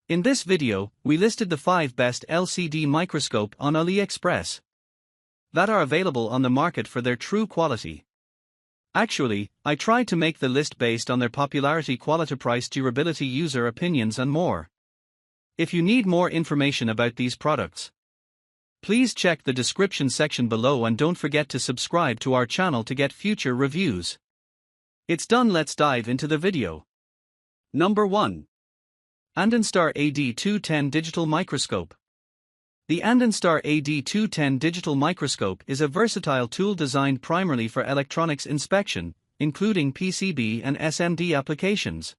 In this video, we listed the 5 best LCD microscope on AliExpress that are available on the market for their true quality. Actually, I tried to make the list based on their popularity, quality, price, durability, user opinions and more. If you need more information about these products, please check the description section below and don't forget to subscribe to our channel to get future reviews. It's done, let's dive into the video. Number 1. Andonstar AD210 Digital Microscope. The Andonstar AD210 Digital Microscope is a versatile tool designed primarily for electronics inspection, including PCB and SMD applications.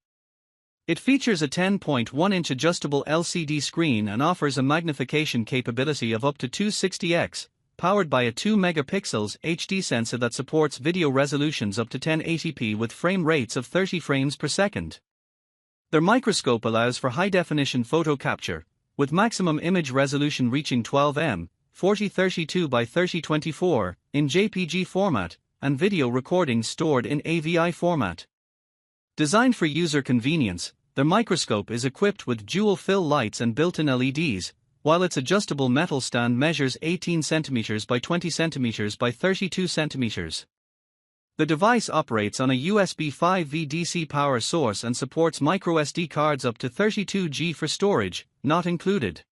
It features a 10.1-inch adjustable LCD screen and offers a magnification capability of up to 260x, powered by a 2 megapixels HD sensor that supports video resolutions up to 1080p with frame rates of 30 frames per second. Their microscope allows for high-definition photo capture, with maximum image resolution reaching 12 4032 by 3024 in JPG format, and video recordings stored in AVI format. Designed for user convenience, their microscope is equipped with dual-fill lights and built-in LEDs, while its adjustable metal stand measures 18 cm by 20 cm by 32 cm. The device operates on a USB 5V DC power source and supports microSD cards up to 32GB for storage, not included.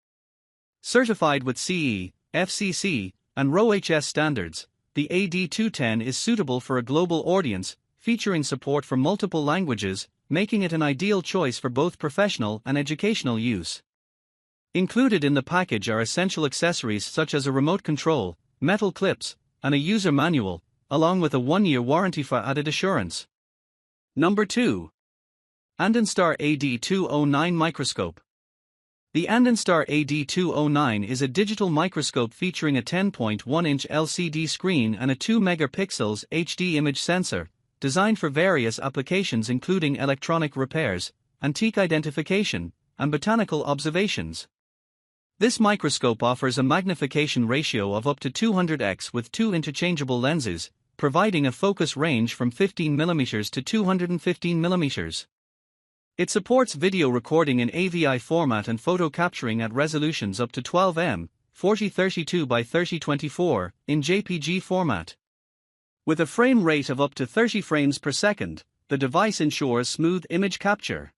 Certified with CE, FCC, and RoHS standards, the AD210 is suitable for a global audience, featuring support for multiple languages, making it an ideal choice for both professional and educational use. Included in the package are essential accessories such as a remote control, metal clips, and a user manual, along with a 1-year warranty for added assurance. Number 2. Andonstar AD209 Microscope. The Andonstar AD209 is a digital microscope featuring a 10.1-inch LCD screen and a 2 megapixels HD image sensor, designed for various applications including electronic repairs, antique identification, and botanical observations. This microscope offers a magnification ratio of up to 200x with 2 interchangeable lenses, providing a focus range from 15mm to 215mm. It supports video recording in AVI format and photo capturing at resolutions up to 12 4032 by 3024 in JPG format. With a frame rate of up to 30 frames per second, the device ensures smooth image capture.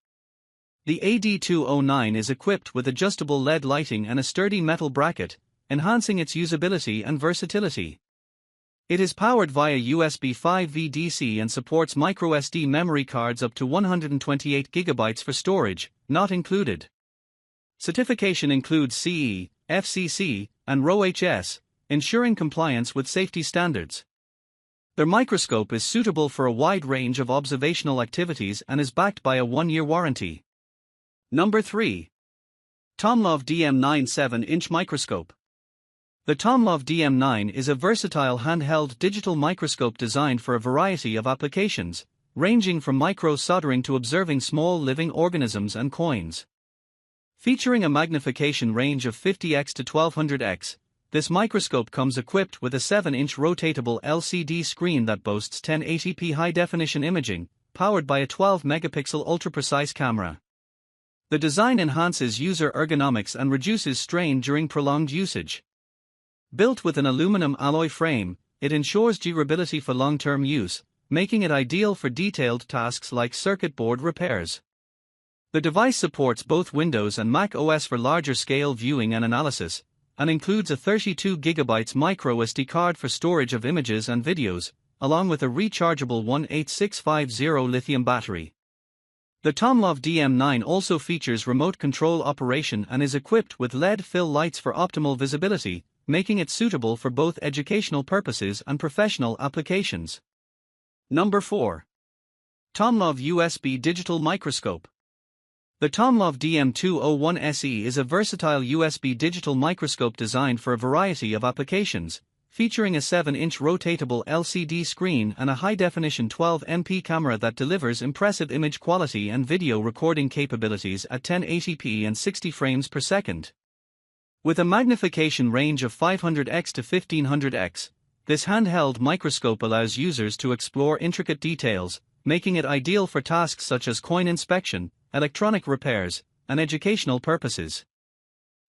The AD209 is equipped with adjustable LED lighting and a sturdy metal bracket, enhancing its usability and versatility. It is powered via USB 5V DC and supports microSD memory cards up to 128GB for storage, not included. Certification includes CE, FCC, and RoHS, ensuring compliance with safety standards. Their microscope is suitable for a wide range of observational activities and is backed by a 1-year warranty. Number 3. TOMLOV DM9 7-inch Microscope. The TOMLOV DM9 is a versatile handheld digital microscope designed for a variety of applications, ranging from micro-soldering to observing small living organisms and coins. Featuring a magnification range of 50x to 1200x, this microscope comes equipped with a 7-inch rotatable LCD screen that boasts 1080p high-definition imaging, powered by a 12-megapixel ultra-precise camera. The design enhances user ergonomics and reduces strain during prolonged usage. Built with an aluminum alloy frame, it ensures durability for long-term use, making it ideal for detailed tasks like circuit board repairs. The device supports both Windows and Mac OS for larger-scale viewing and analysis, and includes a 32GB microSD card for storage of images and videos, along with a rechargeable 18650 lithium battery. The TOMLOV DM9 also features remote control operation and is equipped with LED fill lights for optimal visibility, making it suitable for both educational purposes and professional applications. Number 4. TOMLOV USB Digital Microscope. The TOMLOV DM201 SE is a versatile USB digital microscope designed for a variety of applications, featuring a 7-inch rotatable LCD screen and a high-definition 12MP camera that delivers impressive image quality and video recording capabilities at 1080p and 60 frames per second. With a magnification range of 500x to 1500x, this handheld microscope allows users to explore intricate details, making it ideal for tasks such as coin inspection, electronic repairs, and educational purposes.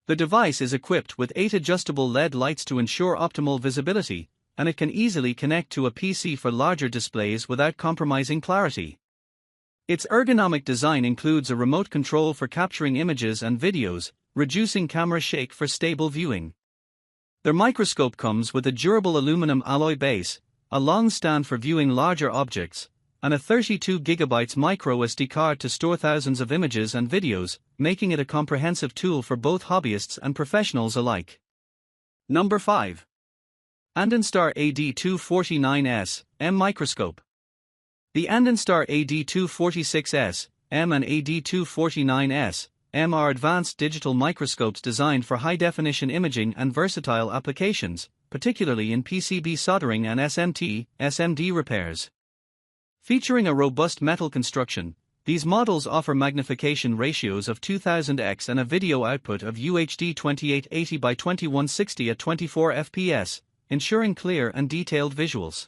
The device is equipped with 8 adjustable LED lights to ensure optimal visibility, and it can easily connect to a PC for larger displays without compromising clarity. Its ergonomic design includes a remote control for capturing images and videos, reducing camera shake for stable viewing. Their microscope comes with a durable aluminum alloy base, a long stand for viewing larger objects, and a 32GB micro SD card to store thousands of images and videos, making it a comprehensive tool for both hobbyists and professionals alike. Number 5. Andonstar AD249S M Microscope. The Andonstar AD246S M and AD249S M are advanced digital microscopes designed for high-definition imaging and versatile applications, particularly in PCB soldering and SMD repairs. Featuring a robust metal construction, these models offer magnification ratios of 2000x and a video output of UHD 2880 by 2160 at 24 fps, ensuring clear and detailed visuals.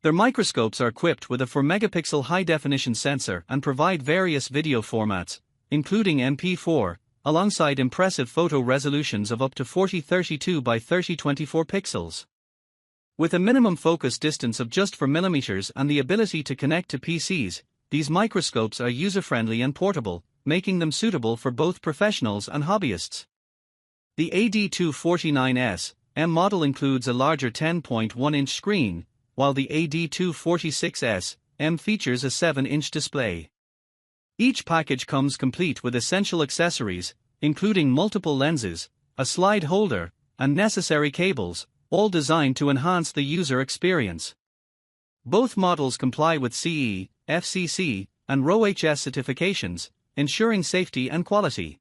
Their microscopes are equipped with a 4-megapixel high-definition sensor and provide various video formats, including MP4, alongside impressive photo resolutions of up to 4032 by 3024 pixels. With a minimum focus distance of just 4 mm and the ability to connect to PCs, these microscopes are user-friendly and portable, making them suitable for both professionals and hobbyists. The AD249S M model includes a larger 10.1-inch screen, while the AD246S M features a 7-inch display. Each package comes complete with essential accessories, including multiple lenses, a slide holder, and necessary cables, all designed to enhance the user experience. Both models comply with CE, FCC, and RoHS certifications, ensuring safety and quality.